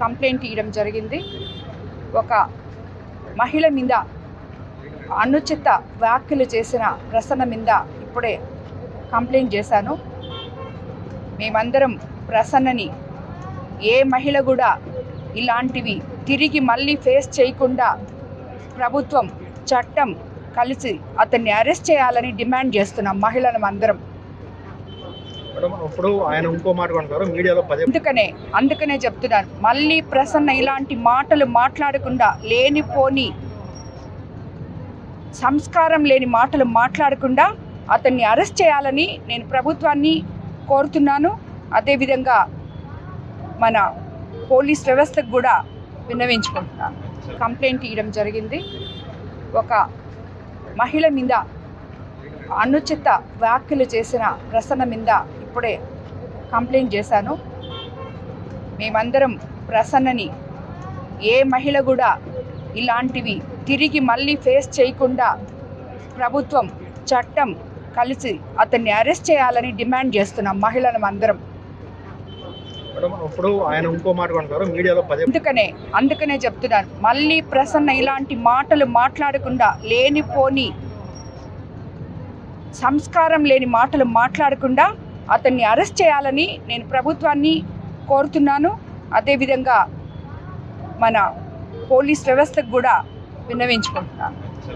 Complaint ఇవ్వడం జరిగింది. ఒక మహిళ మీద అనుచిత వ్యాఖ్యలు చేసిన ప్రసన్న మీద ఇప్పుడే కంప్లైంట్ చేశాను. మేమందరం ప్రసన్నని ఏ మహిళ కూడా ఇలాంటివి తిరిగి మళ్ళీ ఫేస్ చేయకుండా ప్రభుత్వం చట్టం కలిసి అతన్ని అరెస్ట్ చేయాలని డిమాండ్ చేస్తున్నాం మహిళలం అందరం. ఇప్పుడు ఆయన ఇంకో మాట అంటారు మీడియాలో అందుకనే చెప్తున్నాను, మళ్ళీ ప్రసన్న ఇలాంటి మాటలు మాట్లాడకుండా, లేనిపోని సంస్కారం లేని మాటలు మాట్లాడకుండా అతన్ని అరెస్ట్ చేయాలని నేను ప్రభుత్వాన్ని కోరుతున్నాను. అదేవిధంగా మన పోలీస్ వ్యవస్థకు కూడా విన్నవించుకుంటున్నాను. కంప్లైంట్ ఇవ్వడం జరిగింది. ఒక మహిళ మీద అనుచిత వ్యాఖ్యలు చేసిన ప్రసన్న మీద ఇప్పుడే కంప్లైంట్ చేశాను. మేమందరం ప్రసన్నని ఏ మహిళ కూడా ఇలాంటివి తిరిగి మళ్ళీ ఫేస్ చేయకుండా ప్రభుత్వం చట్టం కలిసి అతన్ని అరెస్ట్ చేయాలని డిమాండ్ చేస్తున్నాం మహిళలం అందరం. ఇప్పుడు ఆయన ఇంకో మాట అంటారు మీడియాలో అందుకనే చెప్తున్నాను, మళ్ళీ ప్రసన్న ఇలాంటి మాటలు మాట్లాడకుండా, లేనిపోని సంస్కారం లేని మాటలు మాట్లాడకుండా అతన్ని అరెస్ట్ చేయాలని నేను ప్రభుత్వాన్ని కోరుతున్నాను. అదేవిధంగా మన పోలీస్ వ్యవస్థకు కూడా విన్నవించుకుంటున్నాను.